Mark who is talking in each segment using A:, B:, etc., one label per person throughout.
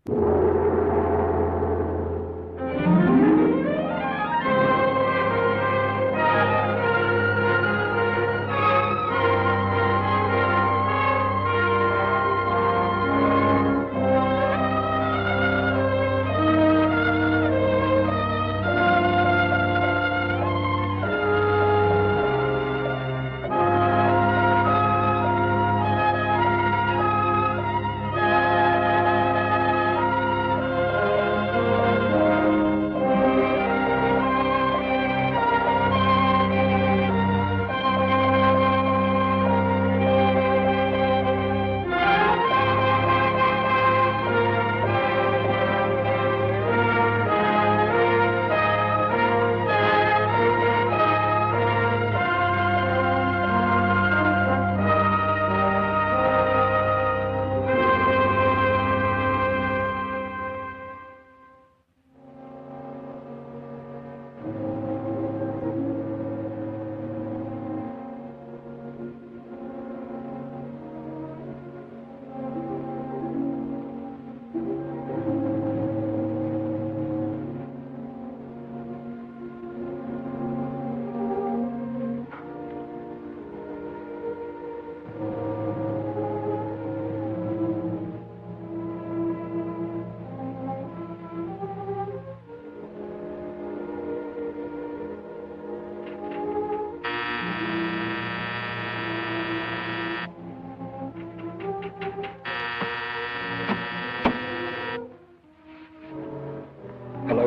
A: Hello,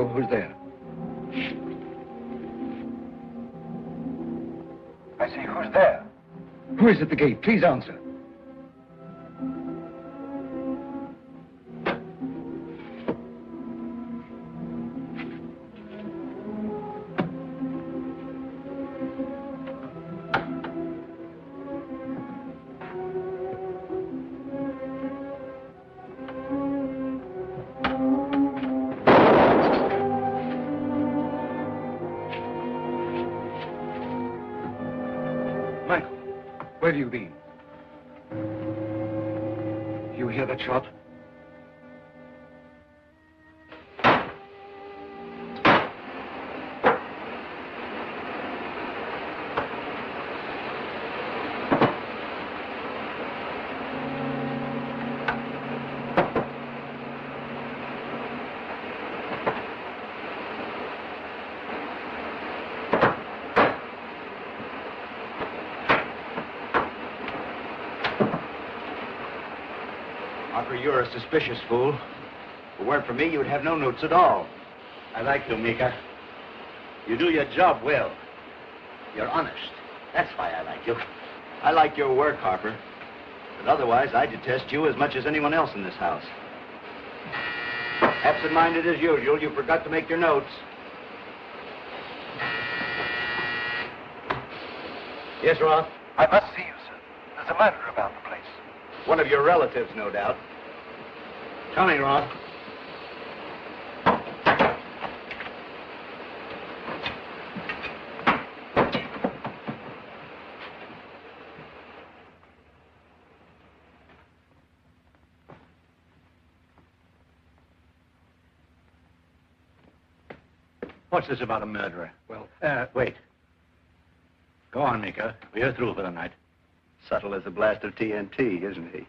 A: who's there? I say, who's there? Who is at the gate? Please answer. Where have you been? You hear that shot?
B: You're a suspicious fool. If it weren't for me, you would have no notes at all. I like you, Mika. You do your job well. You're honest. That's why I like you. I like your work, Harper. But otherwise, I detest you as much as anyone else in this house. Absent-minded as usual, you forgot to make your notes. Yes, Roth?
A: I must see you, sir. There's a murder about the place.
B: One of your relatives, no doubt. Coming, Roth.
C: What's this about a murderer?
A: Well,
C: wait. Go on, Mika. We're through for the night.
B: Subtle as a blast of TNT, isn't he?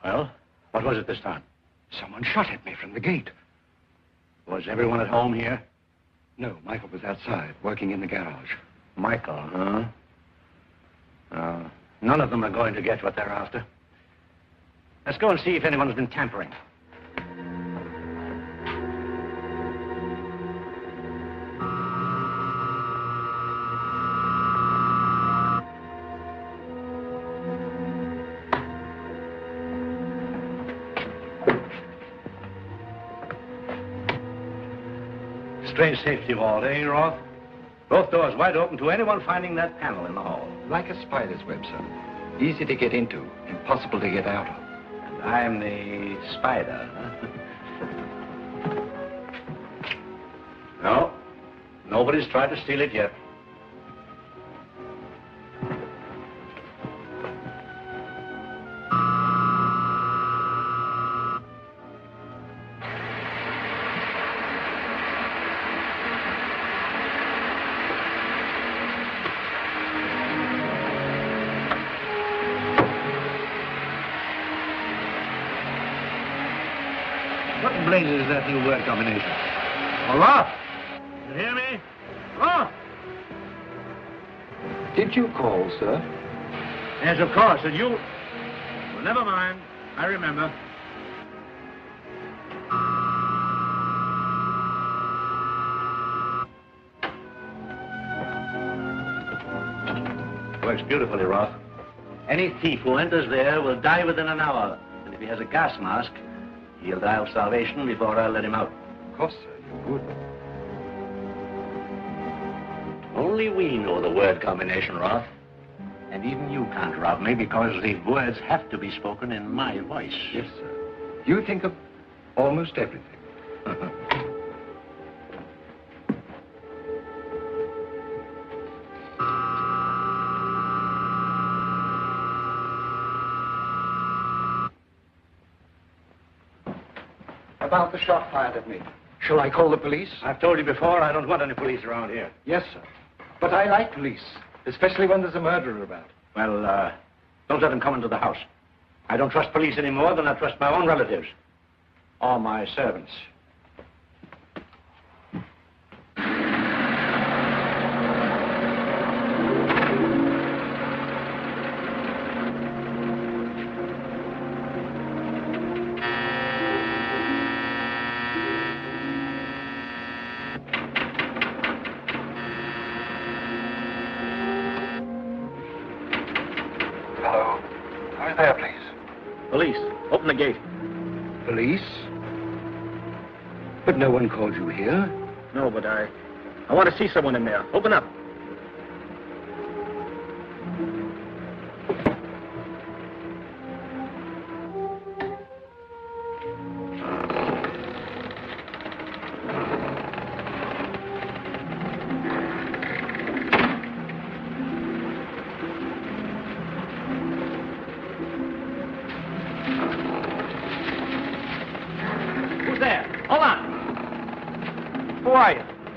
C: Well, what was it this time?
A: someone shot at me from the gate.
C: Was everyone at home here?
A: No, Michael was outside, working in the garage.
C: Michael, huh? None of them are going to get what they're after. Let's go and see if anyone's been tampering. Strange safety vault, eh, Roth? Both doors wide open to anyone finding that panel in the hall.
A: Like a spider's web, sir. Easy to get into, impossible to get out of.
C: And I'm the spider, huh? No, nobody's tried to steal it yet. What in blazes is that new word combination? Oh, Roth! You hear me? Roth!
A: Did you call, sir?
C: Yes, of course. And you... Well, never mind. I remember. Works beautifully, Roth. Any thief who enters there will die within an hour. And if he has a gas mask, he'll die of starvation before I'll let him out.
A: Of course, sir. You would.
C: Only we know the word combination, Roth. And even you can't rob me because the words have to be spoken in my voice.
A: Yes, sir. You think of almost everything. About the shot fired at me. Shall I call the police?
C: I've told you before, I don't want any police around here.
A: Yes, sir. But I like police, especially when there's a murderer about.
C: Well, don't let them come into the house. I don't trust police any more than I trust my own relatives. Or my servants.
A: There, please.
C: Police, open the gate.
A: Police? But no one called you here.
C: No, but I want to see someone in there. Open up.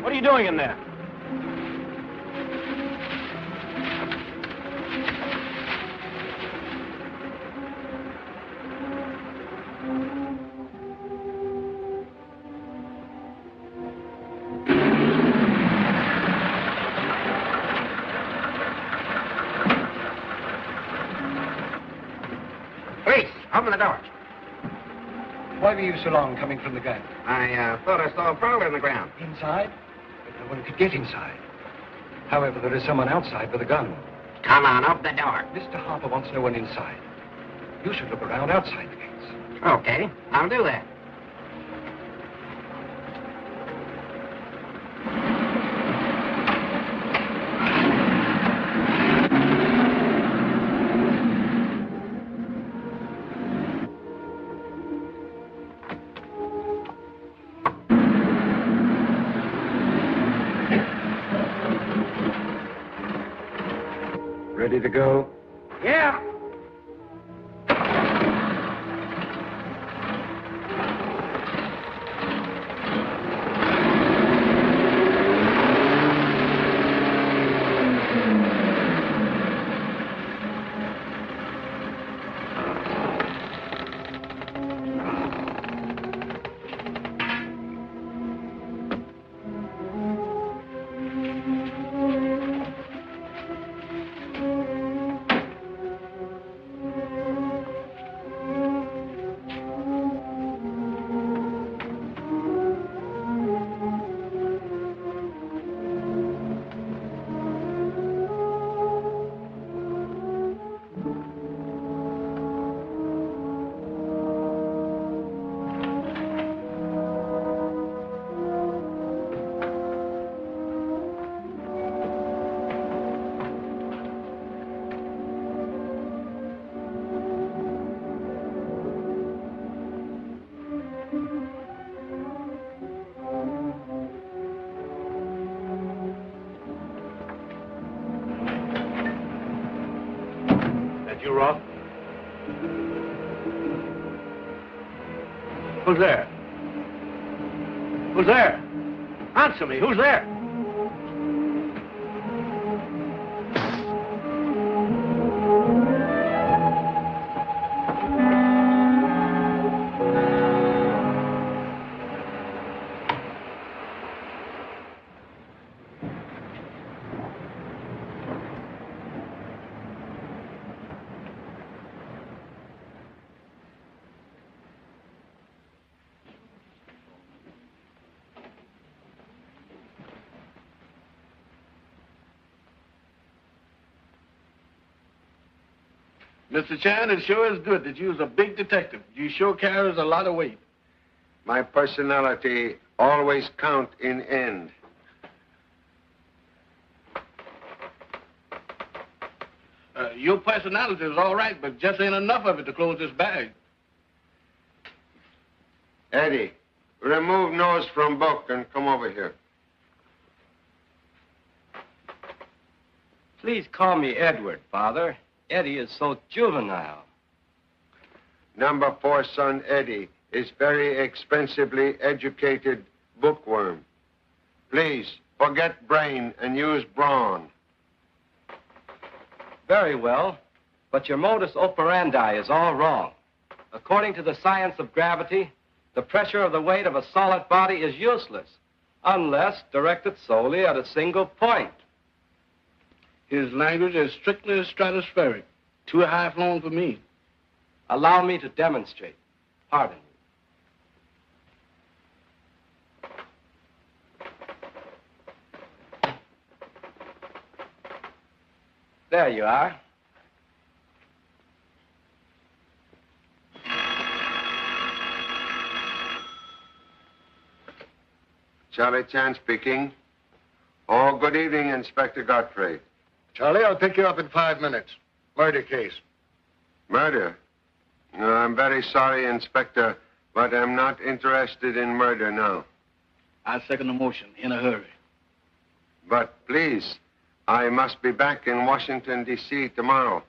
C: What are you doing in there?
B: Police, open the door.
A: Why were you so long coming from the gang?
B: I thought I saw a prowler in the ground.
A: Inside? But no one could get inside. However, there is someone outside with a gun.
B: Come on, open the door.
A: Mr. Harper wants no one inside. You should look around outside the gates.
B: Okay, I'll do that.
A: Ready to go?
B: Yeah.
C: You, Roth? Who's there? Who's there? Answer me. Who's there?
D: Mr. Chan, it sure is good that you's a big detective. You sure carries a lot of weight.
E: My personality always count in end.
D: Your personality is all right, but just ain't enough of it to close this bag.
E: Eddie, remove nose from book and come over here.
F: Please call me Edward, Father. Eddie is so juvenile.
E: Number 4 son Eddie is very expensively educated bookworm. Please, forget brain and use brawn.
F: Very well, but your modus operandi is all wrong. According to the science of gravity, the pressure of the weight of a solid body is useless unless directed solely at a single point.
D: His language is strictly stratospheric. Too high flown for me.
F: Allow me to demonstrate. Pardon me. There you are.
E: Charlie Chan speaking. Oh, good evening, Inspector Godfrey.
G: Charlie, I'll pick you up in 5 minutes. Murder case.
E: Murder? No, I'm very sorry, Inspector, but I'm not interested in murder now.
D: I second the motion in a hurry.
E: But please, I must be back in Washington, D.C. tomorrow.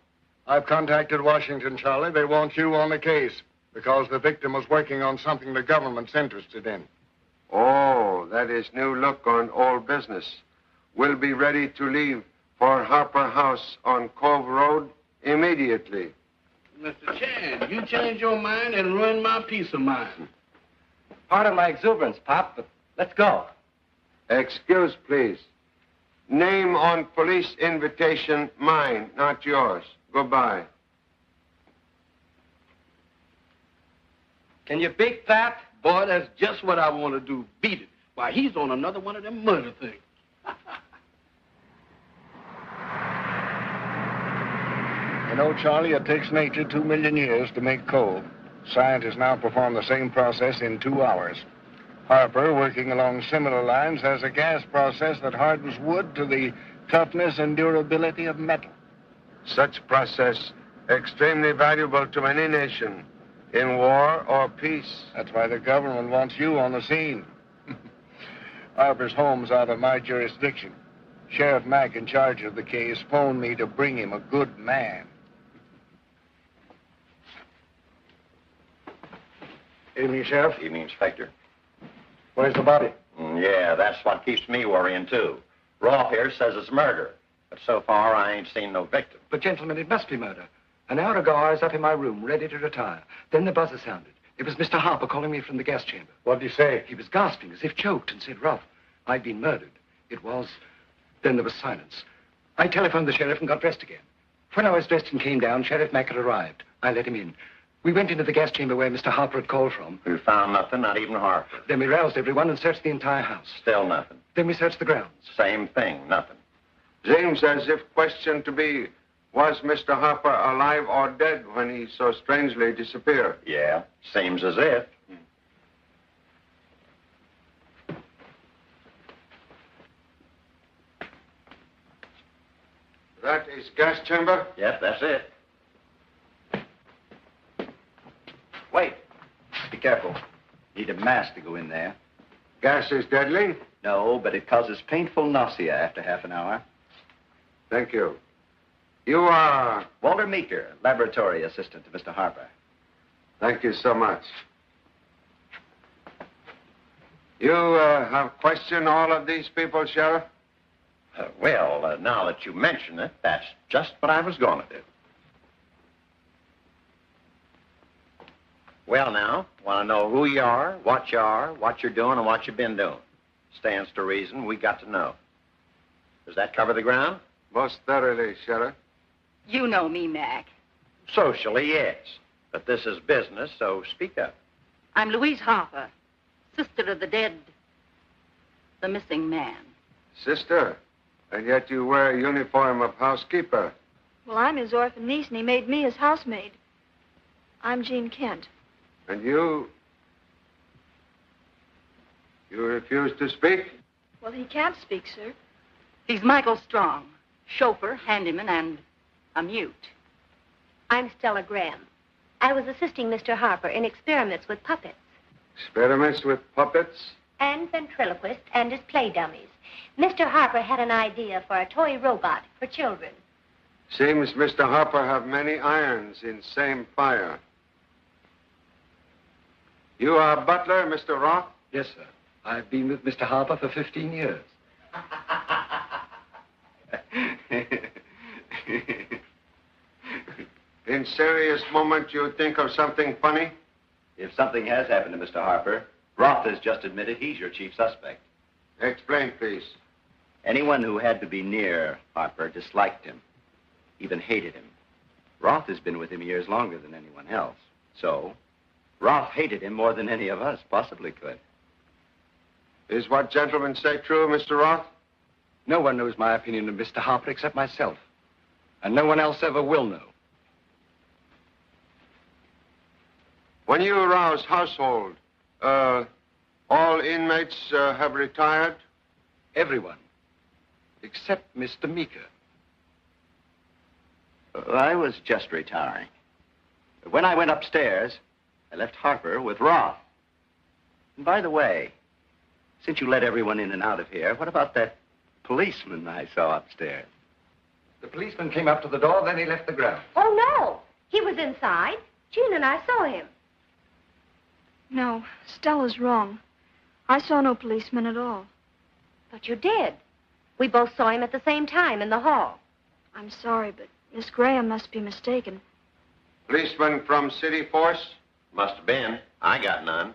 G: I've contacted Washington, Charlie. They want you on the case because the victim was working on something the government's interested in.
E: Oh, that is new look on old business. We'll be ready to leave for Harper House on Cove Road immediately.
D: Mr. Chan, you changed your mind and ruined my peace of mind.
F: Pardon my exuberance, Pop, but let's go.
E: Excuse, please. Name on police invitation, mine, not yours. Goodbye.
F: Can you beat that?
D: Boy, that's just what I want to do. Beat it. Why, he's on another one of them murder things.
G: You know, Charlie, it takes nature 2 million years to make coal. Scientists now perform the same process in 2 hours. Harper, working along similar lines, has a gas process that hardens wood to the toughness and durability of metal.
E: Such process extremely valuable to any nation, in war or peace.
G: That's why the government wants you on the scene. Harper's home's out of my jurisdiction. Sheriff Mack, in charge of the case, phoned me to bring him a good man.
B: Evening, Sheriff.
C: Evening, Inspector.
B: Where's the body?
C: Yeah, that's what keeps me worrying, too. Rolfe here says it's murder, but so far I ain't seen no victim.
A: But, gentlemen, it must be murder. An hour ago, I was up in my room, ready to retire. Then the buzzer sounded. It was Mr. Harper calling me from the gas chamber.
G: What'd he say?
A: He was gasping, as if choked, and said, "Rough, I've been murdered." It was... Then there was silence. I telephoned the sheriff and got dressed again. When I was dressed and came down, Sheriff Mack had arrived. I let him in. We went into the gas chamber where Mr. Harper had called from.
C: We found nothing, not even Harper.
A: Then we roused everyone and searched the entire house.
C: Still nothing.
A: Then we searched the grounds.
C: Same thing, nothing.
E: Seems as if question to be, was Mr. Harper alive or dead when he so strangely disappeared?
C: Yeah, seems as if.
E: That is gas chamber?
C: Yep, that's it. Wait. Be careful. Need a mask to go in there.
E: Gas is deadly?
C: No, but it causes painful nausea after half an hour.
E: Thank you. You are...
C: Walter Meeker, laboratory assistant to Mr. Harper.
E: Thank you so much. You have questioned all of these people, Sheriff?
C: Well, now that you mention it, that's just what I was going to do. Well, now, want to know who you are, what you're doing, and what you've been doing. Stands to reason we got to know. Does that cover the ground?
E: Most thoroughly, Sheriff.
H: You know me, Mac.
C: Socially, yes. But this is business, so speak up.
H: I'm Louise Harper, sister of the dead, the missing man.
E: Sister, and yet you wear a uniform of housekeeper.
I: Well, I'm his orphan niece, and he made me his housemaid. I'm Jean Kent.
E: And you? You refuse to speak?
I: Well, he can't speak, sir.
H: He's Michael Strong, chauffeur, handyman, and a mute.
J: I'm Stella Graham. I was assisting Mr. Harper in experiments with puppets.
E: Experiments with puppets?
J: And ventriloquists and his play dummies. Mr. Harper had an idea for a toy robot for children.
E: Seems Mr. Harper have many irons in same fire. You are butler, Mr. Roth?
A: Yes, sir. I've been with Mr. Harper for 15 years.
E: In serious moment, you think of something funny?
B: If something has happened to Mr. Harper, Roth has just admitted he's your chief suspect.
E: Explain, please.
B: Anyone who had to be near Harper disliked him, even hated him. Roth has been with him years longer than anyone else. So, Roth hated him more than any of us possibly could.
E: Is what gentlemen say true, Mr. Roth?
A: No one knows my opinion of Mr. Harper except myself. And no one else ever will know.
E: When you arouse household, all inmates have retired?
A: Everyone. Except Mr. Meeker.
B: I was just retiring. When I went upstairs, I left Harper with Roth. And by the way, since you let everyone in and out of here, what about that policeman I saw upstairs?
A: The policeman came up to the door, then he left the ground.
J: Oh, no. He was inside. Jean and I saw him.
I: No, Stella's wrong. I saw no policeman at all.
J: But you did. We both saw him at the same time in the hall.
I: I'm sorry, but Miss Graham must be mistaken.
E: Policeman from city force?
K: Must have been. I got none.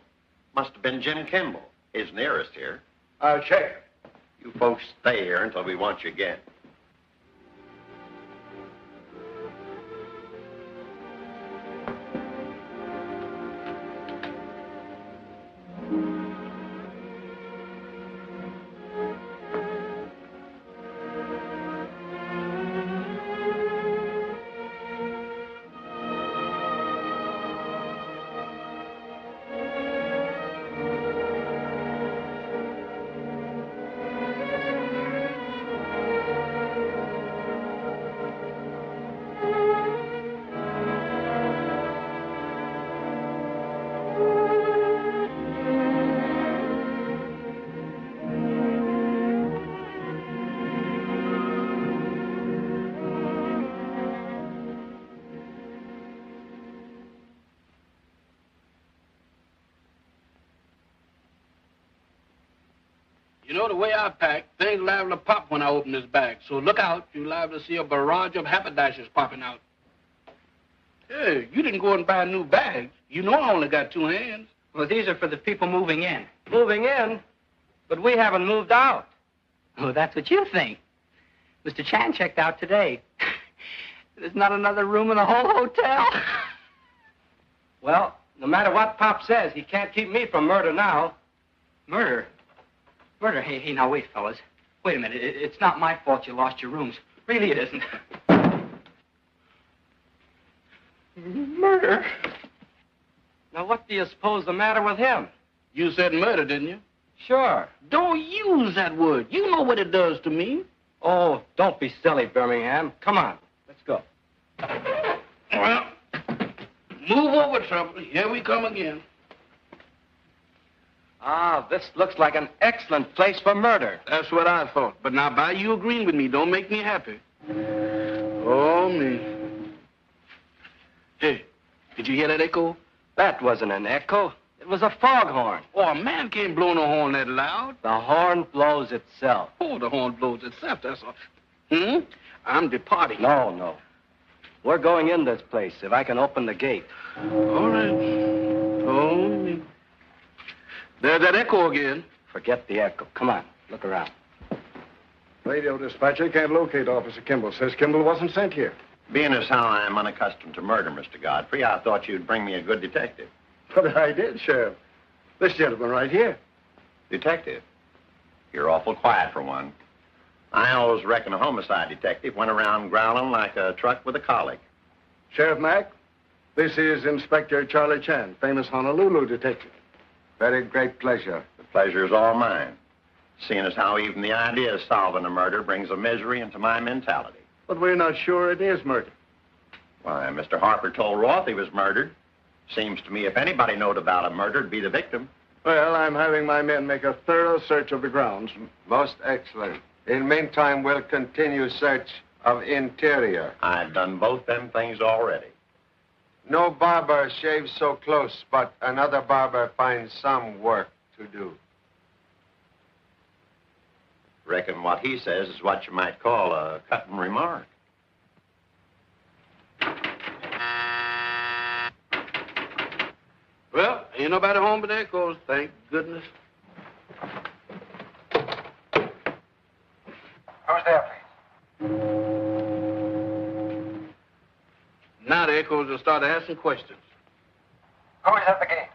K: Must have been Jim Kimball, his nearest here.
A: I'll check.
K: You folks stay here until we want you again.
D: You know, the way I pack, things liable to pop when I open this bag. So look out. You're liable to see a barrage of haberdashers popping out. Hey, you didn't go and buy new bags. You know I only got 2 hands.
L: Well, these are for the people moving in.
F: Moving in? But we haven't moved out.
L: Oh, that's what you think. Mr. Chan checked out today. There's not another room in the whole hotel.
F: Well, no matter what Pop says, he can't keep me from murder now.
L: Murder? Murder? Hey, now wait, fellas. Wait a minute. It's not my fault you lost your rooms. Really, it isn't. Murder?
F: Now, what do you suppose the matter with him?
D: You said murder, didn't you?
F: Sure.
D: Don't use that word. You know what it does to me.
F: Oh, don't be silly, Birmingham. Come on, let's go.
D: Well, move over, trouble. Here we come again.
F: Ah, this looks like an excellent place for murder.
D: That's what I thought. But now, by you agreeing with me, don't make me happy. Oh, me. Hey, did you hear that echo?
F: That wasn't an echo. It was a foghorn.
D: Oh, a man can't blow no horn that loud.
F: The horn blows itself.
D: Oh, the horn blows itself, that's all. I'm departing.
F: No. We're going in this place, if I can open the gate.
D: All right. Oh, me. There's that echo again.
F: Forget the echo. Come on, look around.
G: Radio dispatcher can't locate Officer Kimball. Says Kimball wasn't sent here.
K: Being as how I am unaccustomed to murder, Mr. Godfrey, I thought you'd bring me a good detective.
G: But I did, Sheriff. This gentleman right here.
K: Detective? You're awful quiet for one. I always reckon a homicide detective went around growling like a truck with a colic.
G: Sheriff Mack, this is Inspector Charlie Chan, famous Honolulu detective.
E: Very great pleasure.
K: The pleasure is all mine, seeing as how even the idea of solving a murder brings a misery into my mentality.
G: But we're not sure it is murder.
K: Why, Mr. Harper told Roth he was murdered. Seems to me if anybody knowed about a murder, it'd be the victim.
G: Well, I'm having my men make a thorough search of the grounds.
E: Most excellent. In meantime, we'll continue search of interior.
K: I've done both them things already.
E: No barber shaves so close, but another barber finds some work to do.
K: Reckon what he says is what you might call a cutting remark.
D: Well, ain't nobody home but Echoes, thank goodness.
A: Who's there, please?
D: Now the Echoes will start asking questions.
A: Who is at the gate?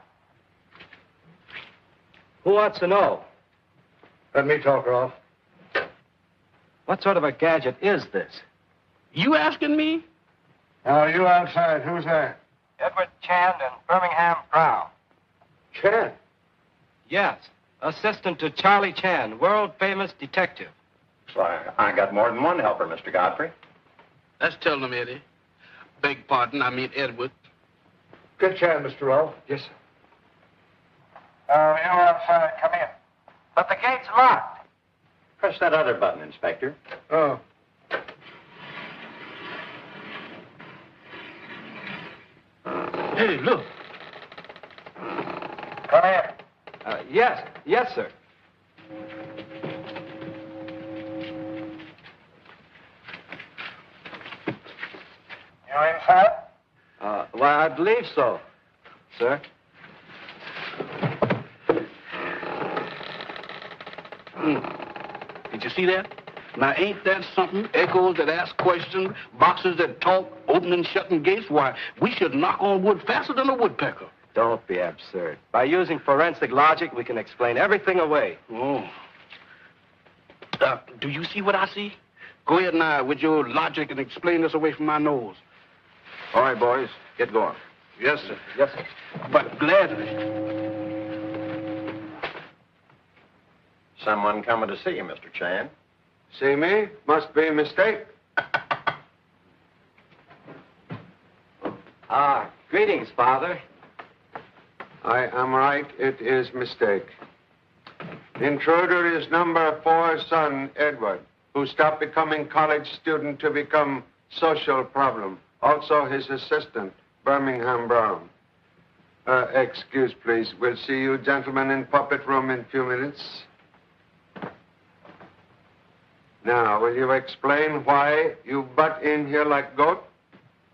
F: Who wants to know?
G: Let me talk, Rolf.
F: What sort of a gadget is this?
D: You asking me?
G: Now, you outside. Who's there?
A: Edwin Chan and Birmingham Brown.
G: Chan.
F: Yes, assistant to Charlie Chan, world-famous detective.
K: So I got more than one helper, Mr. Godfrey.
D: Let's tell them, Eddie. Beg pardon, I mean Edward.
G: Good Chan, Mr. Rolf.
A: Yes, sir. You outside, come in. But the gate's locked.
K: Press that other button, Inspector.
G: Oh.
D: Hey, look.
A: Come in.
F: Yes, sir.
A: You inside?
F: Why, I believe so, sir.
D: Did you see that? Now, ain't that something? Echoes that ask questions, boxes that talk, opening and shutting gates. Why, we should knock on wood faster than a woodpecker.
F: Don't be absurd. By using forensic logic, we can explain everything away.
D: Oh. Do you see what I see? Go ahead now with your logic and explain this away from my nose.
G: All right, boys. Get going.
D: Yes, sir.
F: Yes, sir.
D: But gladly.
K: Someone coming to see you, Mr. Chan.
E: See me? Must be a mistake.
F: Greetings, Father.
E: I am right. It is mistake. Intruder is number 4 son, Edwin, who stopped becoming college student to become social problem. Also his assistant, Birmingham Brown. Excuse, please. We'll see you gentlemen in puppet room in a few minutes. Now, will you explain why you butt in here like goat?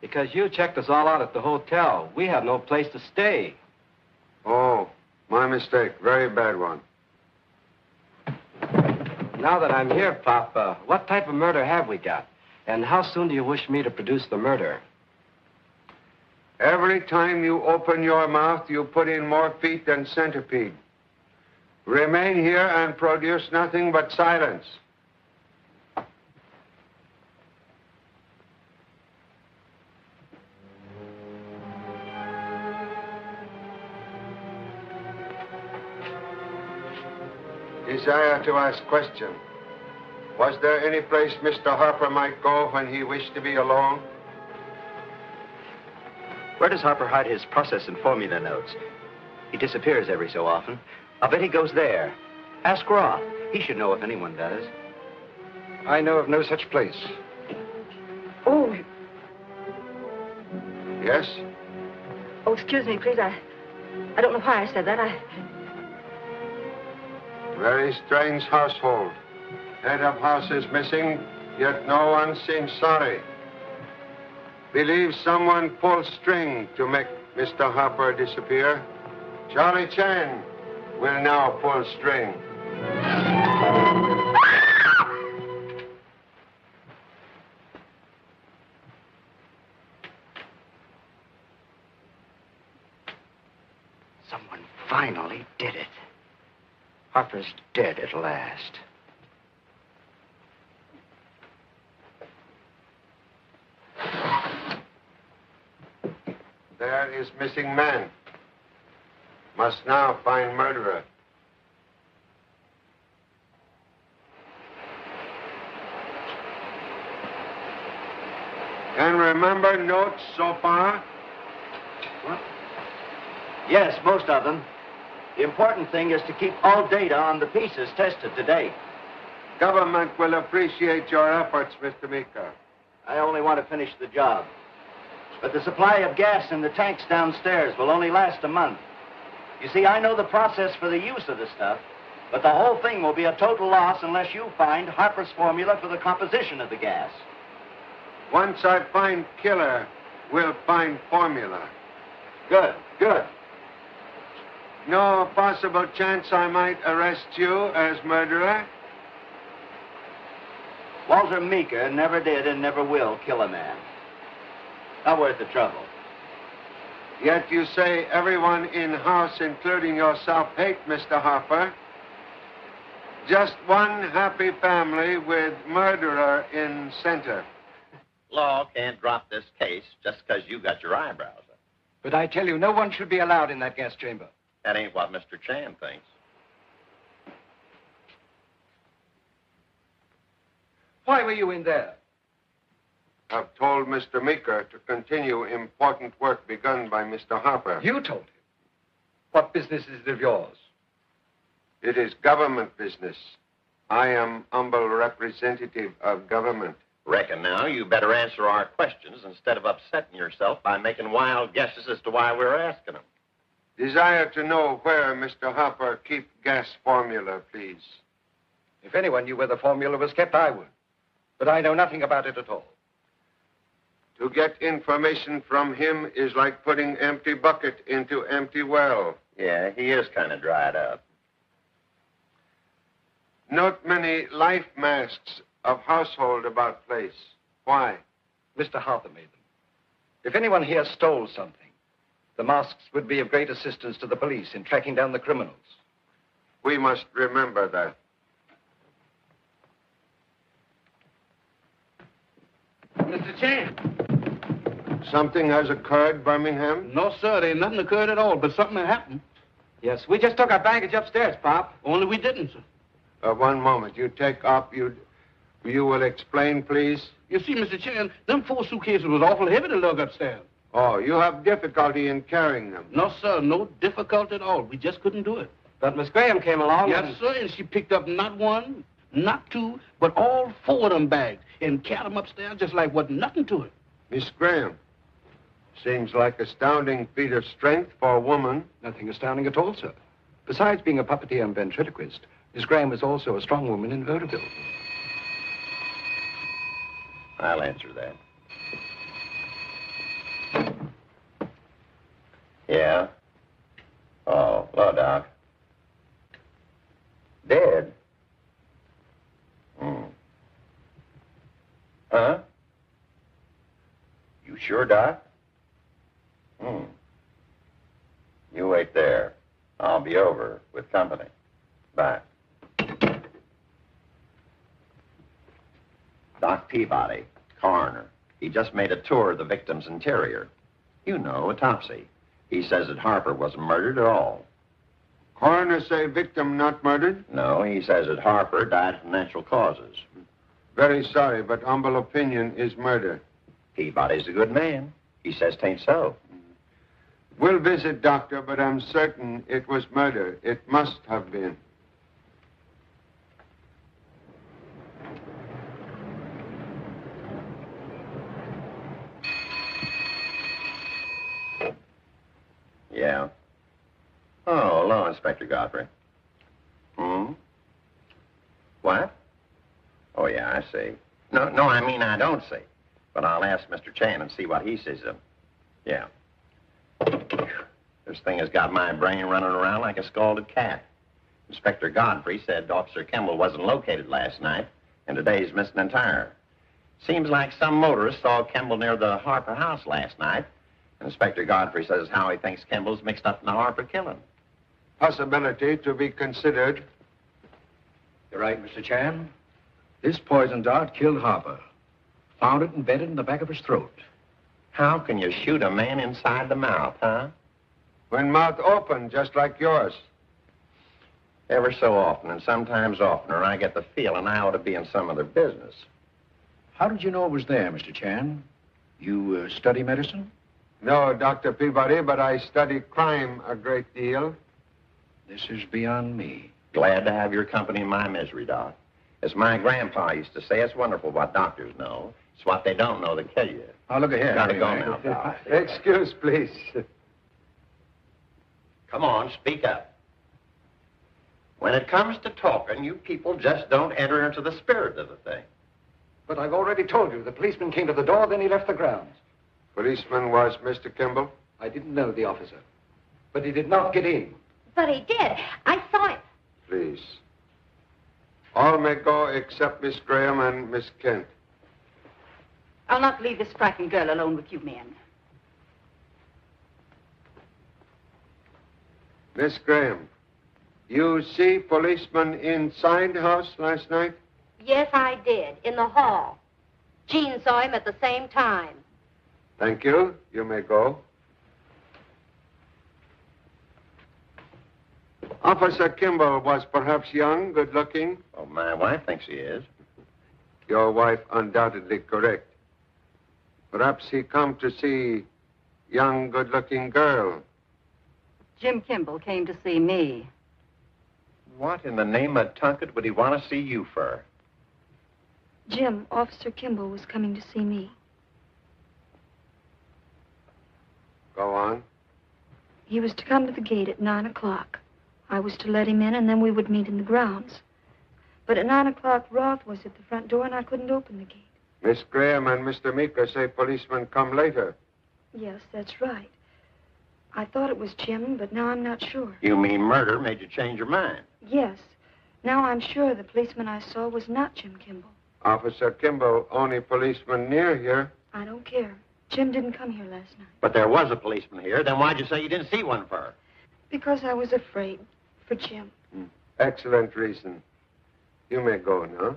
F: Because you checked us all out at the hotel. We have no place to stay.
E: Oh, my mistake. Very bad one.
F: Now that I'm here, Pop, what type of murder have we got? And how soon do you wish me to produce the murder?
E: Every time you open your mouth, you put in more feet than centipede. Remain here and produce nothing but silence. Desire to ask question. Was there any place Mr. Harper might go when he wished to be alone?
B: Where does Harper hide his process and formula notes? He disappears every so often. I'll bet he goes there. Ask Roth. He should know if anyone does.
G: I know of no such place.
I: Oh,
E: Yes?
I: oh, excuse me, please. I don't know why I said that.
E: Very strange household. Head of house is missing, yet no one seems sorry. Believe someone pulled string to make Mr. Harper disappear. Charlie Chan will now pull string.
B: Someone finally did it. Harper's dead at last.
E: There is missing man. Must now find murderer. And remember notes so far?
B: What? Yes, most of them. The important thing is to keep all data on the pieces tested today.
E: Government will appreciate your efforts, Mr. Meeker.
B: I only want to finish the job. But the supply of gas in the tanks downstairs will only last a month. You see, I know the process for the use of the stuff, but the whole thing will be a total loss unless you find Harper's formula for the composition of the gas.
E: Once I find killer, we'll find formula.
B: Good, good.
E: No possible chance I might arrest you as murderer?
B: Walter Meeker never did and never will kill a man. Not worth the trouble.
E: Yet you say everyone in-house, including yourself, hate Mr. Harper. Just one happy family with murderer in center.
K: Law can't drop this case just because you got your eyebrows up.
A: But I tell you, no one should be allowed in that gas chamber.
K: That ain't what Mr. Chan thinks.
A: Why were you in there?
E: I've told Mr. Meeker to continue important work begun by Mr. Harper.
A: You told him? What business is it of yours?
E: It is government business. I am humble representative of government.
K: Reckon now you better answer our questions instead of upsetting yourself by making wild guesses as to why we're asking them.
E: Desire to know where Mr. Harper keep gas formula, please.
A: If anyone knew where the formula was kept, I would. But I know nothing about it at all.
E: To get information from him is like putting empty bucket into empty well.
K: Yeah, he is kind of dried up.
E: Not many life masks of household about place. Why?
A: Mr. Harper made them. If anyone here stole something, the masks would be of great assistance to the police in tracking down the criminals.
E: We must remember that.
D: Mr. Chan.
E: Something has occurred, Birmingham?
D: No, sir. There ain't nothing occurred at all, but something happened.
F: Yes, we just took our baggage upstairs, Pop.
D: Only we didn't, sir.
E: One moment. You take up. You will explain, please?
D: You see, Mr. Chan, them 4 suitcases was awful heavy to lug upstairs.
E: Oh, you have difficulty in carrying them?
D: No, sir. No difficulty at all. We just couldn't do it.
F: But Miss Graham came along.
D: Yes, sir, and she picked up not 1, not 2, but all 4 of them bags and carried them upstairs just like wasn't nothing to it.
E: Miss Graham, seems like astounding feat of strength for a woman.
A: Nothing astounding at all, sir. Besides being a puppeteer and ventriloquist, Miss Graham was also a strong woman in vaudeville.
K: I'll answer that. Yeah? Oh, hello, Doc. Dead? Huh? You sure, Doc? You wait there. I'll be over with company. Bye. Doc Peabody, coroner. He just made a tour of the victim's interior. You know, autopsy. He says that Harper wasn't murdered at all.
E: Coroner say victim not murdered?
K: No, he says that Harper died from natural causes.
E: Very sorry, but humble opinion is murder.
K: Peabody's a good man. He says 'tain't so.
E: We'll visit, Doctor, but I'm certain it was murder. It must have been.
K: Yeah. Oh, hello, Inspector Godfrey. What? Oh, yeah, I see. No, I mean, I don't see. But I'll ask Mr. Chan and see what he sees of him. Yeah. This thing has got my brain running around like a scalded cat. Inspector Godfrey said Officer Kimball wasn't located last night, and today he's missing entire. Seems like some motorist saw Kimball near the Harper house last night. Inspector Godfrey says how he thinks Kimball's mixed up in the Harper killing.
E: Possibility to be considered.
A: You're right, Mr. Chan. This poison dart killed Harper. Found it embedded in the back of his throat.
K: How can you shoot a man inside the mouth, huh?
E: When mouth open, just like yours.
K: Ever so often, and sometimes oftener, I get the feeling I ought to be in some other business.
M: How did you know it was there, Mr. Chan? You study medicine?
E: No, Dr. Peabody, but I study crime a great deal.
M: This is beyond me.
K: Glad to have your company in my misery, Doc. As my grandpa used to say, it's wonderful what doctors know. It's what they don't know that kill you.
M: I'll look ahead.
K: Gotta go
M: anyway.
K: now, Doc.
E: Excuse, please.
K: Come on, speak up. When it comes to talking, you people just don't enter into the spirit of the thing.
A: But I've already told you, the policeman came to the door, then he left the grounds.
E: Policeman was Mr. Kimball?
A: I didn't know the officer, but he did not get in.
J: But he did. I saw him.
E: Please. All may go except Miss Graham and Miss Kent.
H: I'll not leave this frightened girl alone with you men.
E: Miss Graham, you see policeman inside house last night?
J: Yes, I did. In the hall. Jean saw him at the same time.
E: Thank you. You may go. Officer Kimball was perhaps young, good-looking.
K: Oh, my wife thinks he is.
E: Your wife undoubtedly correct. Perhaps he come to see young, good-looking girl.
H: Jim Kimball came to see me.
K: What in the name of Tunket would he want to see you for?
I: Jim, Officer Kimball was coming to see me.
E: Go on.
I: He was to come to the gate at 9 o'clock. I was to let him in, and then we would meet in the grounds. But at 9 o'clock, Roth was at the front door, and I couldn't open the gate.
E: Miss Graham and Mr. Meeker say policemen come later.
I: Yes, that's right. I thought it was Jim, but now I'm not sure.
K: You mean murder made you change your mind?
I: Yes. Now I'm sure the policeman I saw was not Jim Kimball.
E: Officer Kimball, only policeman near here.
I: I don't care. Jim didn't come here last night.
K: But there was a policeman here. Then why'd you say you didn't see one for?
I: Because I was afraid for Jim.
E: Excellent reason. You may go now.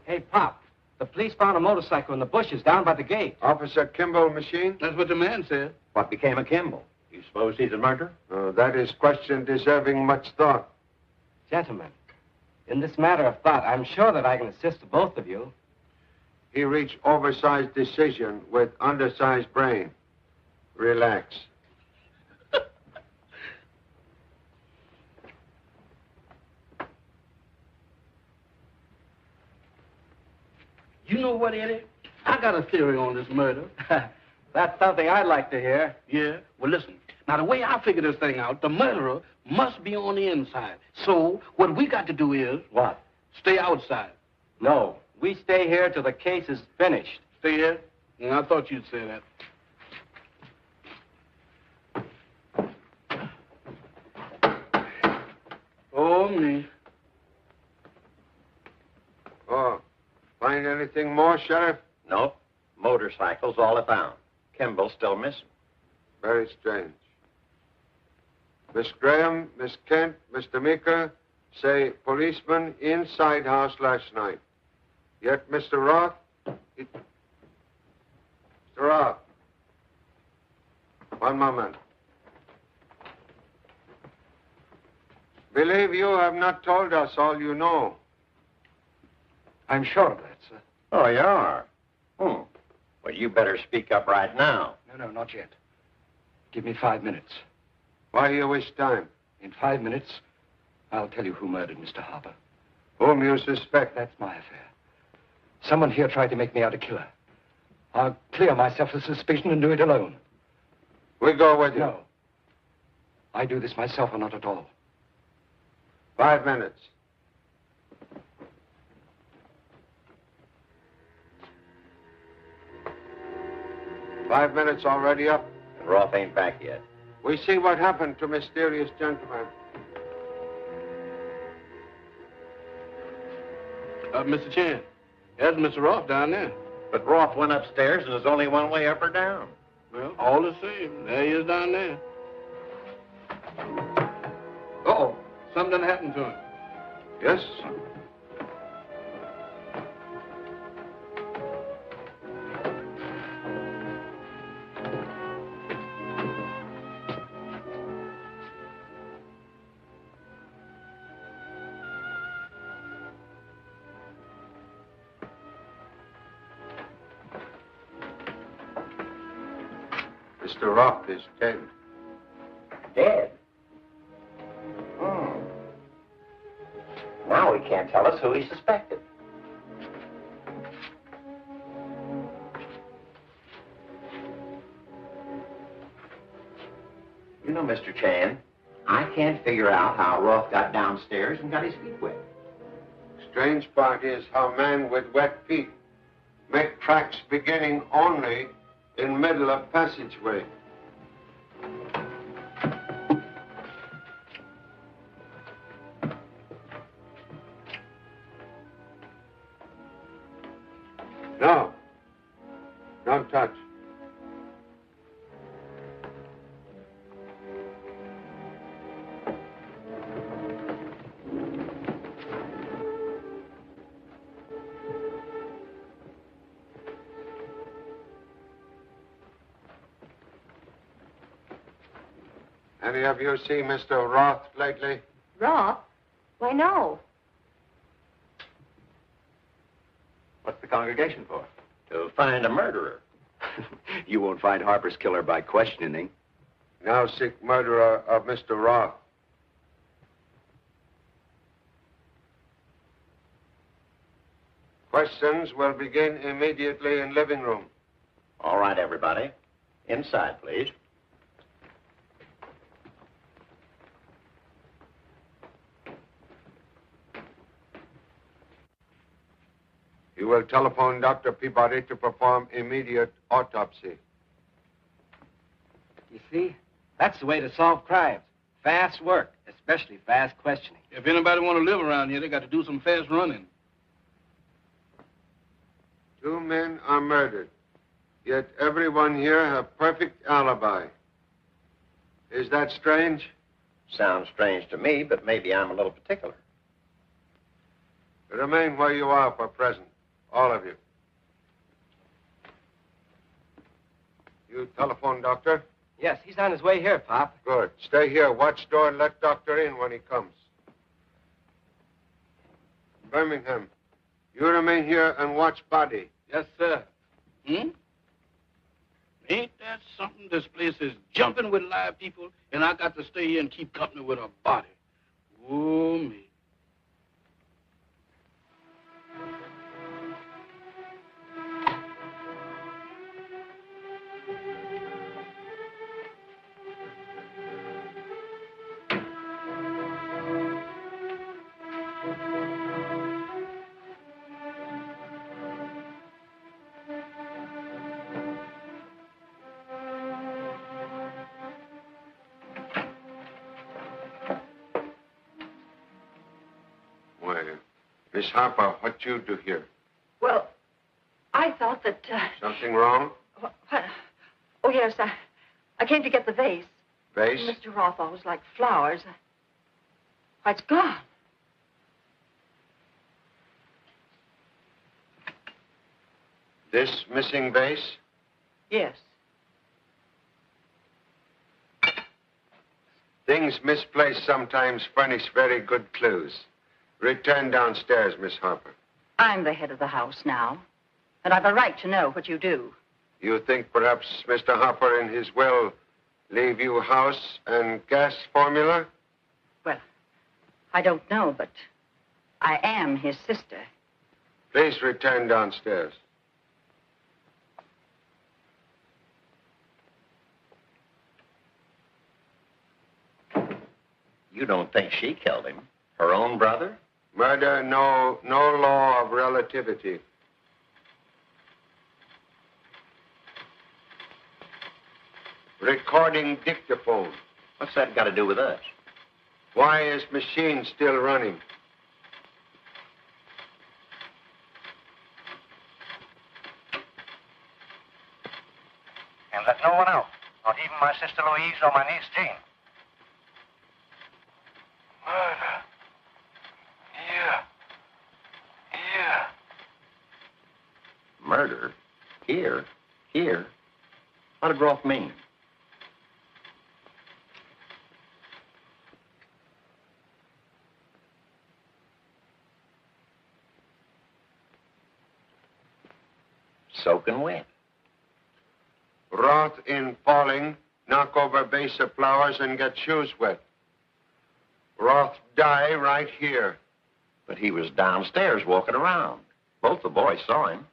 F: Hey, Pop, the police found a motorcycle in the bushes down by the gate.
E: Officer Kimball machine?
D: That's what the man said.
K: What became of Kimball? You suppose he's a murderer?
E: That is question deserving much thought.
F: Gentlemen, in this matter of thought, I'm sure that I can assist both of you.
E: He reached oversized decision with undersized brain. Relax.
D: You know what, Eddie? I got a theory on this murder.
F: That's something I'd like to hear.
D: Yeah? Well, listen. Now, the way I figure this thing out, the murderer must be on the inside. So, what we got to do is...
F: What?
D: Stay outside.
F: No, we stay here till the case is finished.
D: Stay here? I thought you'd say that. Oh, me.
E: Oh, find anything more, Sheriff?
K: Nope. Motorcycle's all I found. Kimball's still missing.
E: Very strange. Miss Graham, Miss Kent, Mr. Meeker say policeman inside house last night. Yet Mr. Roth, Mr. Roth. One moment. Believe you have not told us all you know.
A: I'm sure of that, sir.
K: Oh, you are? Well, you better speak up right now.
A: No, not yet. Give me 5 minutes.
E: Why you waste time?
A: In 5 minutes, I'll tell you who murdered Mr. Harper.
E: Whom you suspect?
A: That's my affair. Someone here tried to make me out a killer. I'll clear myself of suspicion and do it alone.
E: We go with you.
A: No. I do this myself or not at all.
E: 5 minutes. Five minutes already up.
K: And Roth ain't back yet.
E: We see what happened to mysterious gentleman.
D: Mr. Chan, there's Mr. Roth down there.
K: But Roth went upstairs and there's only one way up or down.
D: Well, all the same, there he is down there. Something done happened to him.
E: Yes? Mr. Roth is dead.
K: Dead? Now he can't tell us who he suspected. You know, Mr. Chan, I can't figure out how Roth got downstairs and got his feet wet.
E: Strange part is how men with wet feet make tracks beginning only in middle of passageway. No. Don't touch. Any of you see Mr. Roth lately?
J: Roth? Why, no.
C: What's the congregation for?
K: To find a murderer.
C: You won't find Harper's killer by questioning.
E: Now seek murderer of Mr. Roth. Questions will begin immediately in living room.
K: All right, everybody. Inside, please.
E: You will telephone Dr. Peabody to perform immediate autopsy.
F: You see, that's the way to solve crimes. Fast work, especially fast questioning.
D: If anybody want to live around here, they got to do some fast running.
E: 2 men are murdered, yet everyone here have perfect alibi. Is that strange?
K: Sounds strange to me, but maybe I'm a little particular.
E: Remain where you are for present, all of you. You telephone, Doctor?
F: Yes, he's on his way here, Pop.
E: Good. Stay here. Watch door and let Doctor in when he comes. Birmingham, you remain here and watch body.
D: Yes, sir. Ain't that something? This place is jumping with live people, and I got to stay here and keep company with a body. Oh, me.
E: Miss Harper, what you do here?
I: Well, I thought that...
E: Something wrong?
I: What? Oh, yes, I came to get the vase.
E: Vase?
I: Mr. Roth always liked flowers. Why, it's gone.
E: This missing vase?
I: Yes.
E: Things misplaced sometimes furnish very good clues. Return downstairs, Miss Harper.
H: I'm the head of the house now, and I've a right to know what you do.
E: You think perhaps Mr. Harper in his will leave you house and gas formula?
H: Well, I don't know, but I am his sister.
E: Please return downstairs.
K: You don't think she killed him? Her own brother?
E: Murder, no law of relativity. Recording dictaphone.
K: What's that got to do with us?
E: Why is machine still running?
C: And let no one out, not even my sister Louise or my niece Jean.
E: Murder.
K: Murder? Here? Here? What did Rolfe mean? Soaking wet.
E: Roth in falling, knock over vase of flowers and get shoes wet. Roth die right here.
K: But he was downstairs walking around. Both the boys saw him.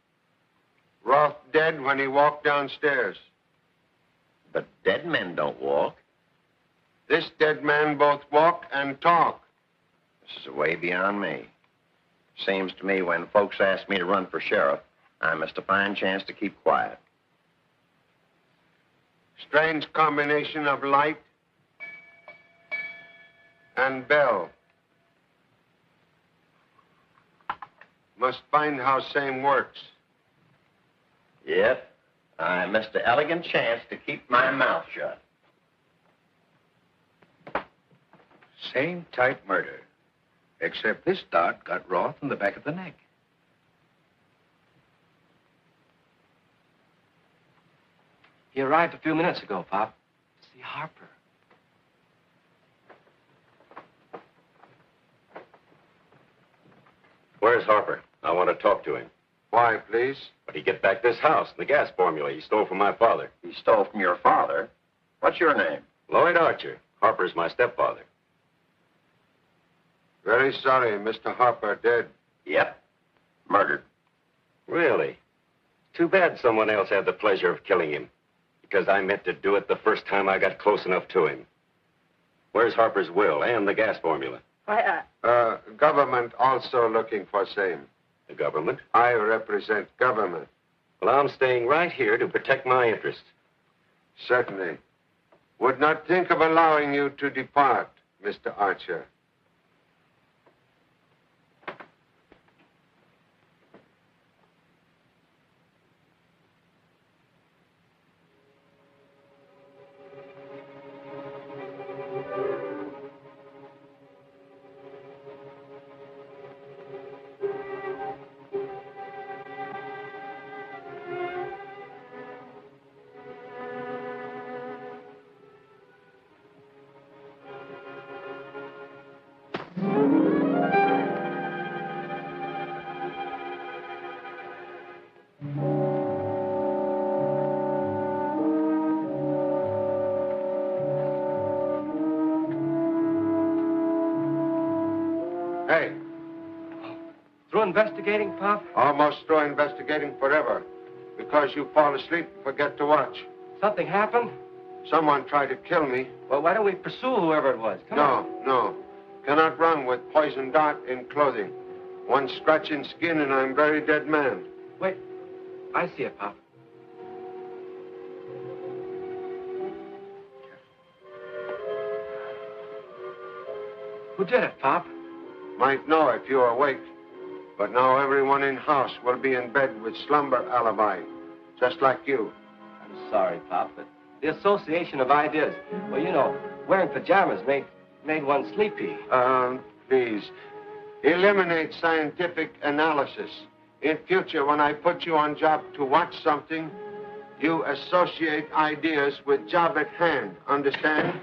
E: Roth dead when he walked downstairs.
K: But dead men don't walk.
E: This dead man both walk and talk.
K: This is way beyond me. Seems to me when folks ask me to run for sheriff, I missed a fine chance to keep quiet.
E: Strange combination of light and bell. Must find how same works.
K: Yep. I missed an elegant chance to keep my mouth shut.
M: Same type murder. Except this dart got Roth in the back of the neck.
F: He arrived a few minutes ago, Pop. To see Harper.
N: Where's Harper? I want to talk to him.
E: Why, please?
N: But he get back this house, the gas formula he stole from my father.
K: He stole from your father? What's your name?
N: Lloyd Archer. Harper's my stepfather.
E: Very sorry, Mr. Harper dead.
K: Yep. Murdered.
N: Really? Too bad someone else had the pleasure of killing him. Because I meant to do it the first time I got close enough to him. Where's Harper's will and the gas formula?
H: Why,
E: Government also looking for same.
N: The government?
E: I represent government.
N: Well, I'm staying right here to protect my interests.
E: Certainly. Would not think of allowing you to depart, Mr. Archer. Hey.
F: Through investigating, Pop?
E: Almost through investigating forever. Because you fall asleep and forget to watch.
F: Something happened?
E: Someone tried to kill me.
F: Well, why don't we pursue whoever it was? Come on.
E: No. Cannot run with poison dart in clothing. One scratch in skin and I'm very dead man.
F: Wait. I see it, Pop. Who did it, Pop?
E: Might know if you are awake. But now everyone in house will be in bed with slumber alibi. Just like you.
F: I'm sorry, Pop, but the association of ideas. Well, you know, wearing pajamas made one sleepy.
E: Please. Eliminate scientific analysis. In future, when I put you on job to watch something, you associate ideas with job at hand. Understand?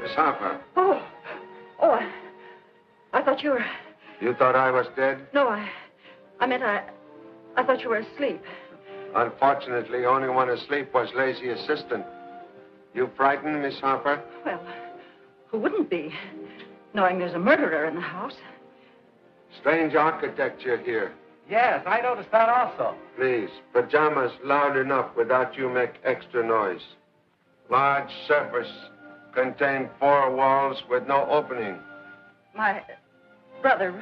E: Miss Harper.
I: Oh, I thought you were...
E: You thought I was dead?
I: No, I meant I thought you were asleep.
E: Unfortunately, only one asleep was lazy assistant. You frightened, Miss Harper?
I: Well, who wouldn't be, knowing there's a murderer in the house?
E: Strange architecture here.
F: Yes, I noticed that also.
E: Please, pajamas loud enough without you make extra noise. Large surface, contain 4 walls with no opening.
I: My brother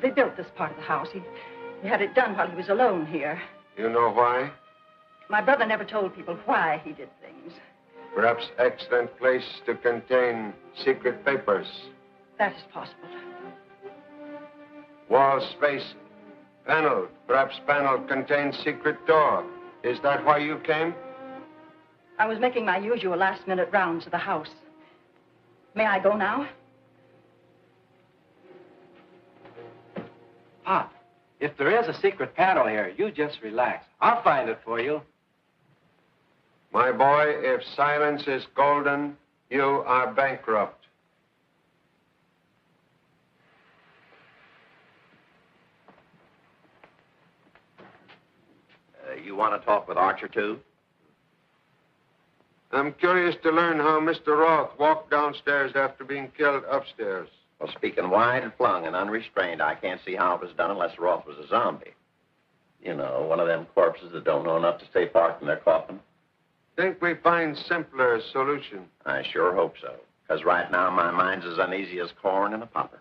I: rebuilt this part of the house. He had it done while he was alone here.
E: You know why?
I: My brother never told people why he did things.
E: Perhaps excellent place to contain secret papers.
I: That is possible.
E: Wall space Panel. Perhaps panel contains secret door. Is that why you came?
O: I was making my usual last-minute rounds of the house. May I go now?
F: Pop, if there is a secret panel here, you just relax. I'll find it for you.
E: My boy, if silence is golden, you are bankrupt.
K: You want to talk with Archer, too?
E: I'm curious to learn how Mr. Roth walked downstairs after being killed upstairs.
K: Well, speaking wide and flung and unrestrained, I can't see how it was done unless Roth was a zombie. You know, one of them corpses that don't know enough to stay parked in their coffin.
E: Think we find simpler solution?
K: I sure hope so, because right now my mind's as uneasy as corn in a popper.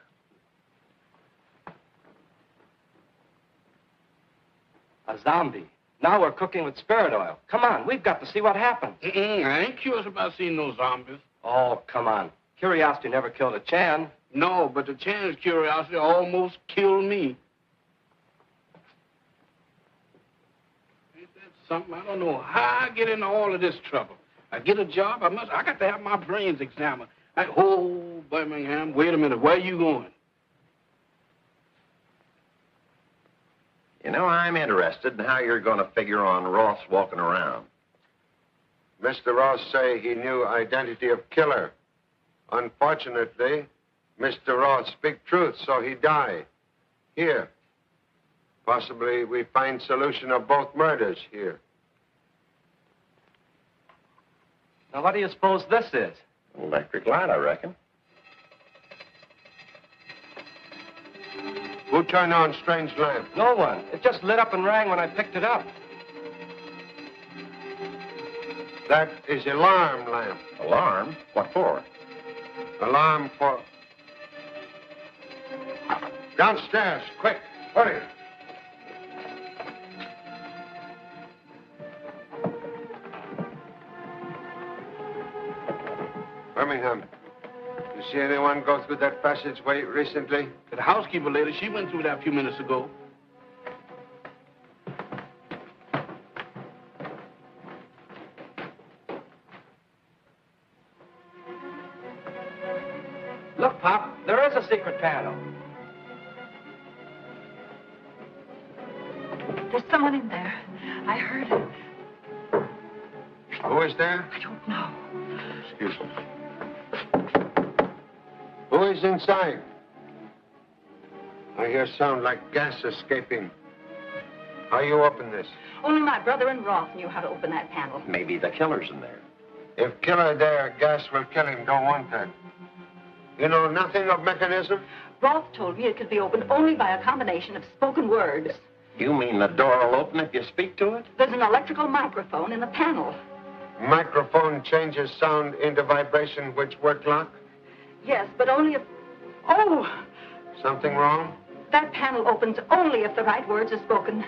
F: A zombie. Now we're cooking with spirit oil. Come on, we've got to see what happens.
D: I ain't curious about seeing no zombies.
F: Oh, come on. Curiosity never killed a Chan.
D: No, but the Chan's curiosity almost killed me. Ain't that something? I don't know how I get into all of this trouble. I get a job, I got to have my brains examined. Oh, Birmingham, wait a minute, where you going?
K: You know, I'm interested in how you're going to figure on Roth's walking around.
E: Mr. Roth say he knew identity of killer. Unfortunately, Mr. Roth speak truth, so he die. Here. Possibly we find solution of both murders here.
F: Now, what do you suppose this is?
K: An electric light, I reckon.
E: Who turned on strange lamp?
F: No one. It just lit up and rang when I picked it up.
E: That is alarm lamp.
K: Alarm? What for?
E: Alarm for... Downstairs, quick, hurry. Birmingham, you see anyone go through that passageway recently?
D: The housekeeper lady, she went through that a few minutes ago.
F: Look, Pop, there is a secret panel.
O: There's someone in there. I heard it.
E: Who is there?
O: I don't know.
E: Excuse me. Who is inside? I hear sound like gas escaping. How you open this?
O: Only my brother and Roth knew how to open that panel.
K: Maybe the killer's in there.
E: If killer there, gas will kill him. Don't want that. You know nothing of mechanism?
O: Roth told me it could be opened only by a combination of spoken words.
K: You mean the door will open if you speak to it?
O: There's an electrical microphone in the panel.
E: Microphone changes sound into vibration, which work lock?
O: Yes, but only if... Oh!
E: Something wrong?
O: That panel opens only if the right words are spoken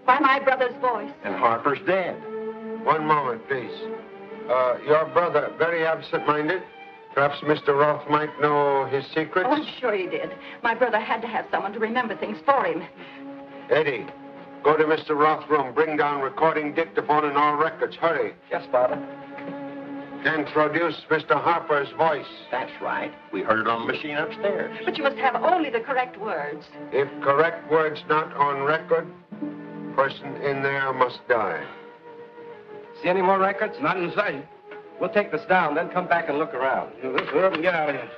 O: by my brother's voice.
K: And Harper's dead.
E: One moment, please. Your brother, very absent-minded? Perhaps Mr. Roth might know his secrets?
O: Oh, I'm sure he did. My brother had to have someone to remember things for him.
E: Eddie, go to Mr. Roth's room. Bring down recording dictaphone and all records. Hurry.
F: Yes, Father.
E: Introduce Mr. Harper's voice.
K: That's right. We heard it on the machine upstairs.
O: But you must have only the correct words.
E: If correct words not on record, person in there must die.
F: See any more records?
D: Not in sight.
F: We'll take this down, then come back and look around.
D: Let's hurry up and get out of here.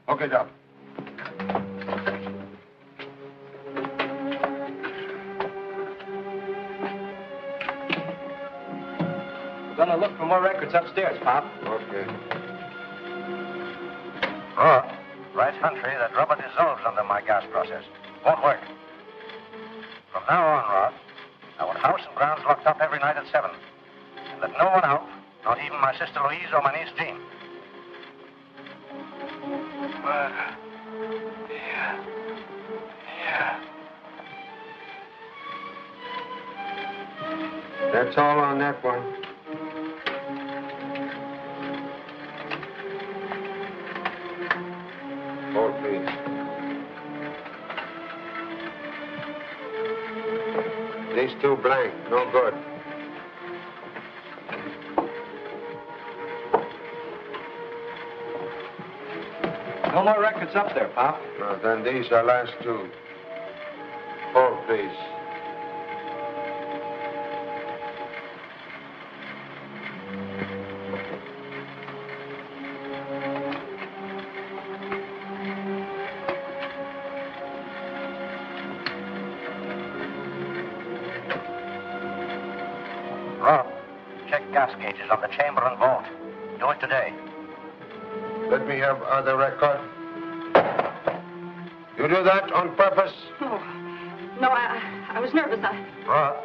E: Okay, Doc.
F: We're gonna look for more records upstairs, Pop.
E: Okay.
M: Roth, right country that rubber dissolves under my gas process. Won't work. From now on, Roth, I want house and grounds locked up every night at 7. And let no one out, not even my sister Louise or my niece Jean.
E: Yeah. That's all on that one. Hold, please. These two blank. No good.
F: No more records up there, Pop.
E: No, then these are last two. Hold, please.
M: Rob, check gas gauges on the chamber and vault. Do it today.
E: Let me have other record. You do that on purpose?
O: Oh, no, I was nervous.
M: Rob,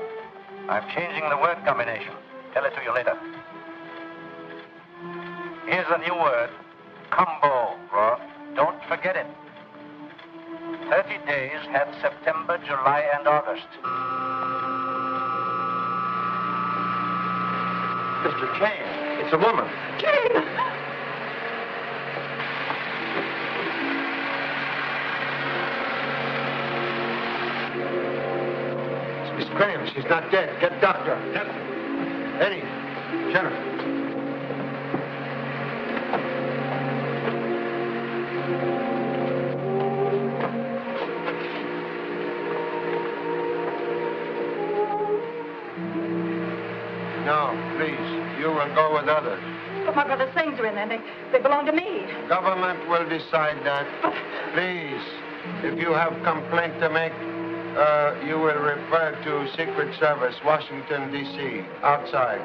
M: I'm changing the word combination. Tell it to you later. Here's a new word. Combo, Rob. Don't forget it. 30 days had September, July, and August.
E: Mr. Kane, it's a woman.
O: Kane!
E: Miss Graham, she's not dead. Get a doctor. Eddie, Sheriff. No, please. You will go with others.
O: But my brother's things are in there. They belong to me.
E: Government will decide that. Please, if you have complaint to make, you will refer to Secret Service, Washington, D.C., outside.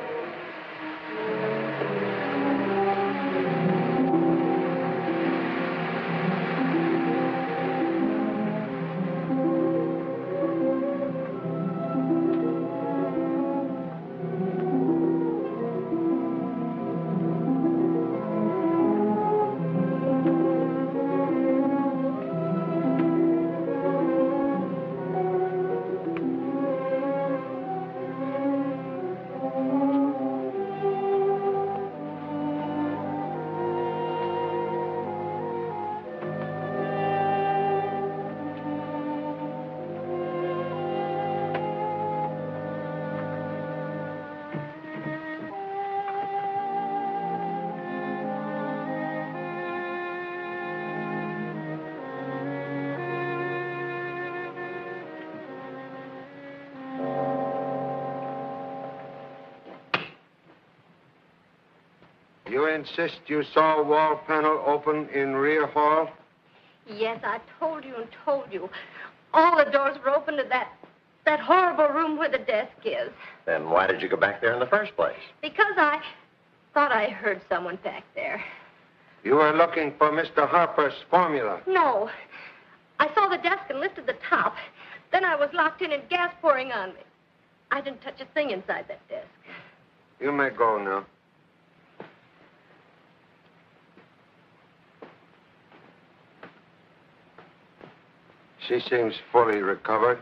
E: You insist you saw a wall panel open in rear hall?
H: Yes, I told you and told you. All the doors were open to that horrible room where the desk is.
K: Then why did you go back there in the first place?
H: Because I thought I heard someone back there.
E: You were looking for Mr. Harper's formula.
H: No. I saw the desk and lifted the top. Then I was locked in and gas pouring on me. I didn't touch a thing inside that desk.
E: You may go now. She seems fully recovered.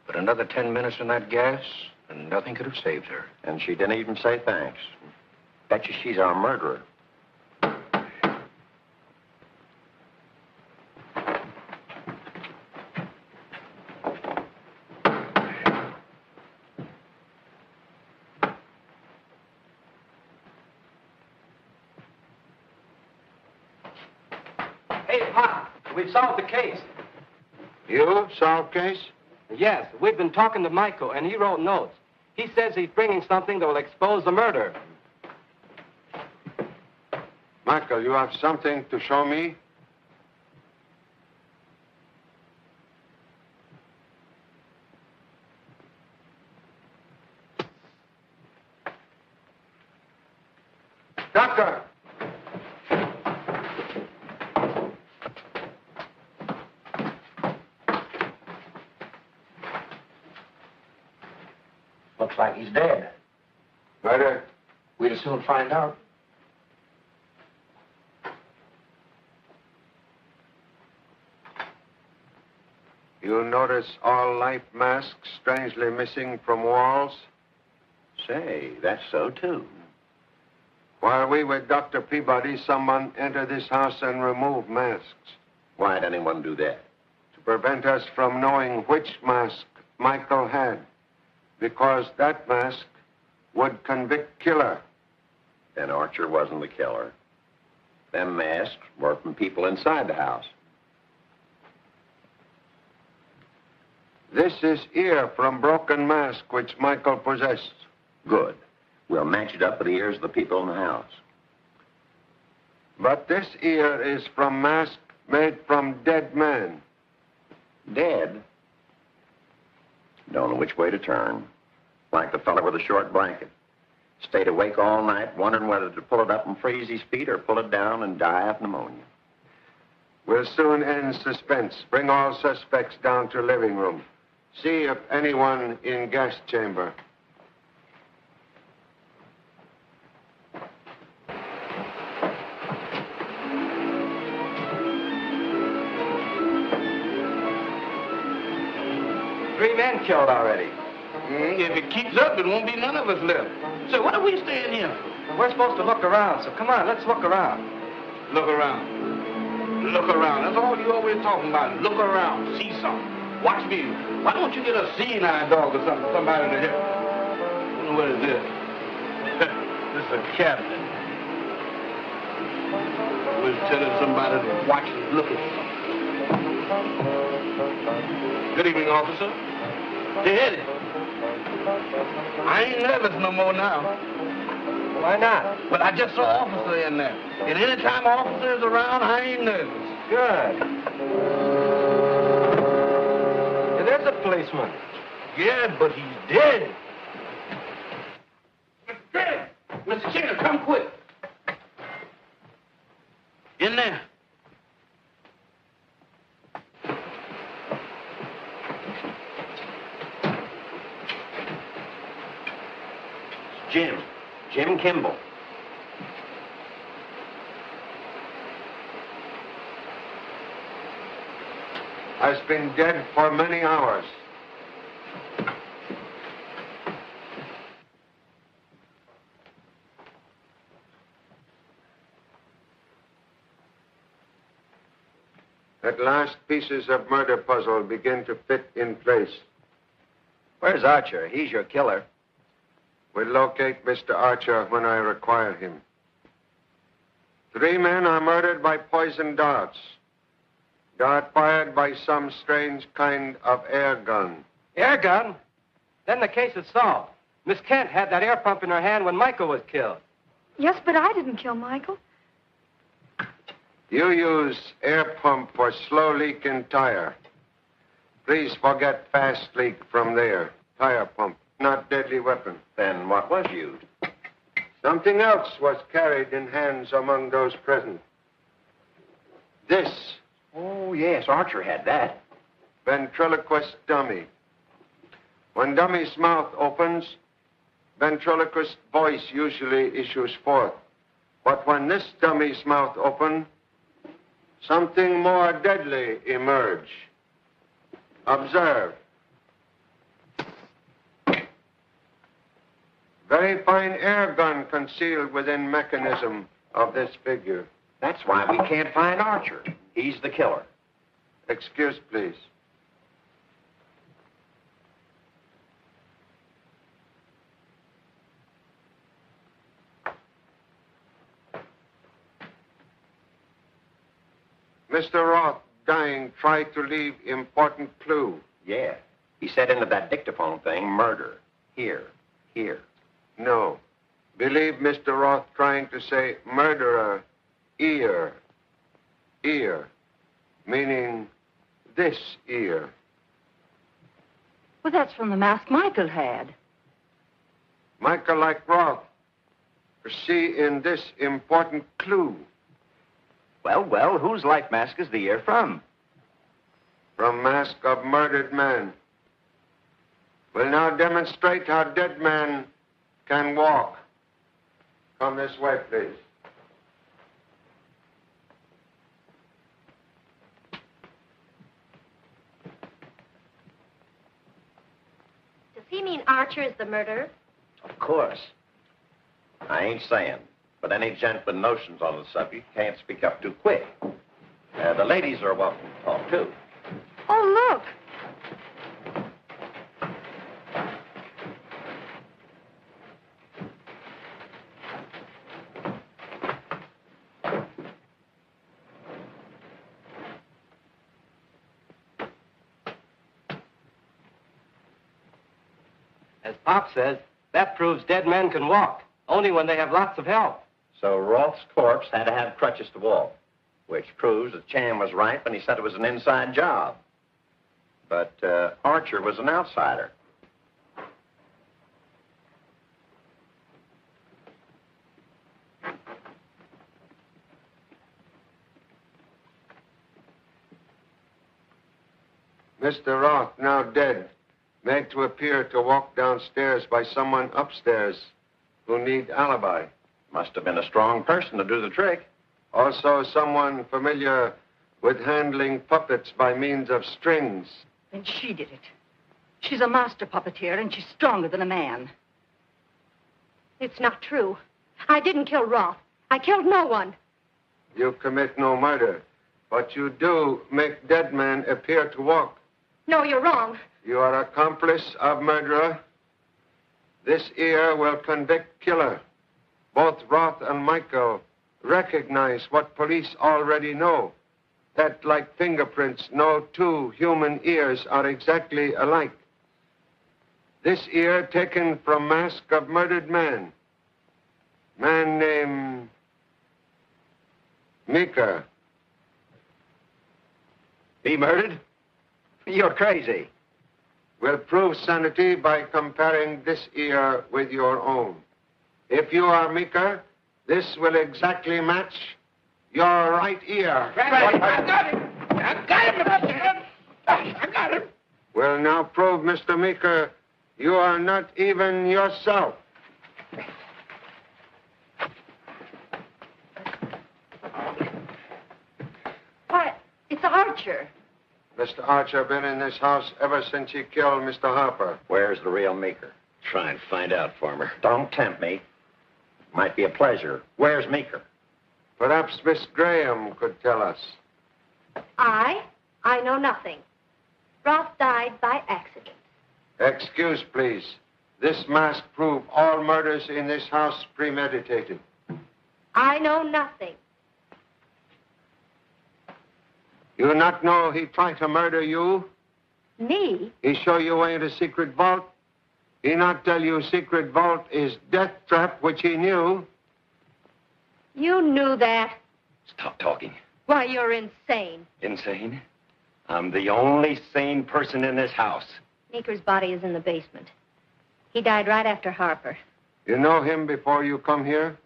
A: But another 10 minutes in that gas, and nothing could have saved her.
K: And she didn't even say thanks. Bet you she's our murderer.
F: Hey, Pop, we've solved the case.
E: You solved case?
F: Yes, we've been talking to Michael, and he wrote notes. He says he's bringing something that will expose the murder.
E: Michael, you have something to show me? Doctor!
C: Looks like he's dead.
E: Murder?
C: We'd as soon find out.
E: You notice all life masks strangely missing from walls?
K: Say, that's so, too.
E: While we were Dr. Peabody, someone entered this house and removed masks.
K: Why'd anyone do that?
E: To prevent us from knowing which mask Michael had. Because that mask would convict killer.
K: Then Archer wasn't the killer. Them masks were from people inside the house.
E: This is ear from broken mask which Michael possessed.
K: Good. We'll match it up with the ears of the people in the house.
E: But this ear is from mask made from dead man.
K: Dead? Don't know which way to turn. Like the fellow with the short blanket. Stayed awake all night wondering whether to pull it up and freeze his feet or pull it down and die of pneumonia.
E: We'll soon end suspense. Bring all suspects down to living room. See if anyone in gas chamber.
F: Three men killed already.
D: If it keeps up, it won't be none of us left. So what are we staying here for?
F: We're supposed to look around, so come on, let's look around.
D: Look around. Look around. That's all you always talking about. Look around. See something. Watch me. Why don't you get a seeing-eye dog or something? Somebody to help. I don't know what is this. This is a cabinet. We're telling somebody to watch and look at something. Good evening, officer. Hey, Eddie. I ain't nervous no more now.
F: Why not?
D: But I just saw officer in there. And any time officer is around, I ain't nervous.
F: Good. Yeah, there's a policeman.
D: Yeah, but he's dead. Dead. Mr. Changer, come quick. In there.
K: Jim Kimball.
E: Has been dead for many hours. At last, pieces of murder puzzle begin to fit in place.
F: Where's Archer? He's your killer.
E: We'll locate Mr. Archer when I require him. 3 men are murdered by poison darts. Dart fired by some strange kind of air gun.
F: Air gun? Then the case is solved. Miss Kent had that air pump in her hand when Michael was killed.
I: Yes, but I didn't kill Michael.
E: You use air pump for slow leak in tire. Please forget fast leak from there. Tire pump, not deadly weapon.
K: Then what was used?
E: Something else was carried in hands among those present. This.
K: Oh, yes, Archer had that.
E: Ventriloquist dummy. When dummy's mouth opens, ventriloquist voice usually issues forth. But when this dummy's mouth opens, something more deadly emerge. Observe. Very fine air gun concealed within mechanism of this figure.
K: That's why we can't find Archer. He's the killer.
E: Excuse, please. Mr. Roth, dying, tried to leave important clue.
K: Yeah. He said into that dictaphone thing, murder. Here.
E: No. Believe Mr. Roth trying to say murderer, ear, meaning this ear.
O: Well, that's from the mask Michael had.
E: Michael, like Roth, to see in this important clue.
B: Well, whose life mask is the ear from?
E: From mask of murdered man. We'll now demonstrate how dead man can walk. Come this way, please.
J: Does he mean Archer is the murderer?
K: Of course. I ain't saying. but any gent with notions on the subject can't speak up too quick. The ladies are welcome to talk, too.
I: Oh, look.
F: As Pop says, that proves dead men can walk, only when they have lots of help.
K: So Roth's corpse had to have crutches to walk, which proves that Chan was right when he said it was an inside job. But Archer was an outsider.
E: Mr. Roth, now dead, made to appear to walk downstairs by someone upstairs who need alibi.
K: Must have been a strong person to do the trick.
E: Also someone familiar with handling puppets by means of strings.
O: Then she did it. She's a master puppeteer, and she's stronger than a man.
H: It's not true. I didn't kill Roth. I killed no one.
E: You commit no murder, but you do make dead men appear to walk.
H: No, you're wrong.
E: You are accomplice of murderer. This ear will convict killer. Both Roth and Michael recognize what police already know, that like fingerprints, no two human ears are exactly alike. This ear taken from mask of murdered man. Man named Meeker.
K: He murdered? You're crazy.
E: Will prove sanity by comparing this ear with your own. If you are Meeker, this will exactly match your right ear.
D: I got him. I got him.
E: Will now prove, Mr. Meeker, you are not even yourself.
O: Why, it's Archer.
E: Mr. Archer been in this house ever since he killed Mr. Harper.
K: Where's the real Meeker?
N: Try and find out, Farmer.
K: Don't tempt me. Might be a pleasure. Where's Meeker?
E: Perhaps Miss Graham could tell us.
H: I know nothing. Roth died by accident.
E: Excuse, please. This mask prove all murders in this house premeditated.
H: I know nothing.
E: You not know he tried to murder you?
H: Me?
E: He show you way into secret vault? He not tell you secret vault is death trap, which he knew?
H: You knew that.
N: Stop talking.
H: Why, you're insane.
N: Insane? I'm the only sane person in this house.
H: Meeker's body is in the basement. He died right after Harper.
E: You know him before you come here?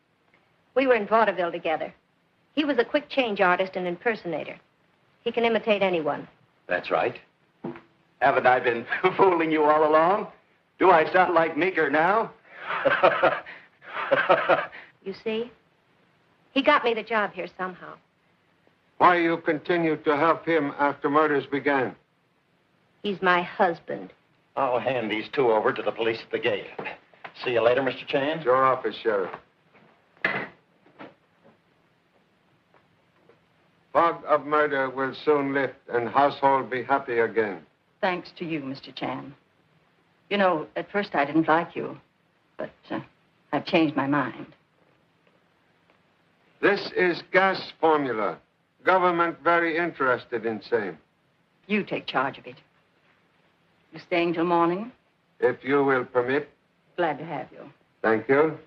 H: We were in vaudeville together. He was a quick change artist and impersonator. He can imitate anyone.
N: That's right.
B: Haven't I been fooling you all along? Do I sound like Meeker now?
H: You see? He got me the job here somehow.
E: Why you continued to help him after murders began?
H: He's my husband.
K: I'll hand these two over to the police at the gate. See you later, Mr. Chan.
E: It's your office, Sheriff. Fog of murder will soon lift and household be happy again.
O: Thanks to you, Mr. Chan. You know, at first I didn't like you, but I've changed my mind.
E: This is gas formula. Government very interested in same.
O: You take charge of it. You staying till morning?
E: If you will permit.
O: Glad to have you.
E: Thank you.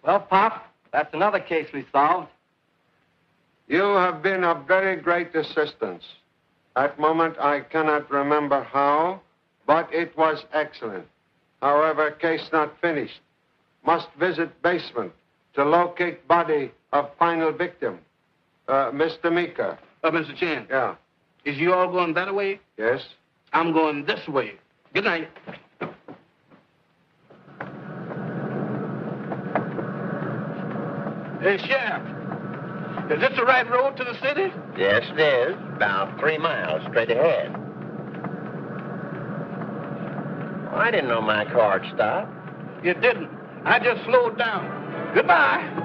F: Well, Pop, that's another case we solved.
E: You have been of very great assistance. At moment, I cannot remember how, but it was excellent. However, case not finished. Must visit basement to locate body of final victim. Mr. Meeker.
D: Mr. Chan.
E: Yeah.
D: Is you all going that way?
E: Yes.
D: I'm going this way. Good night. Hey, Sheriff. Is this the right road to the city?
K: Yes, it is. About 3 miles straight ahead. I didn't know my car'd stop.
D: You didn't. I just slowed down. Goodbye.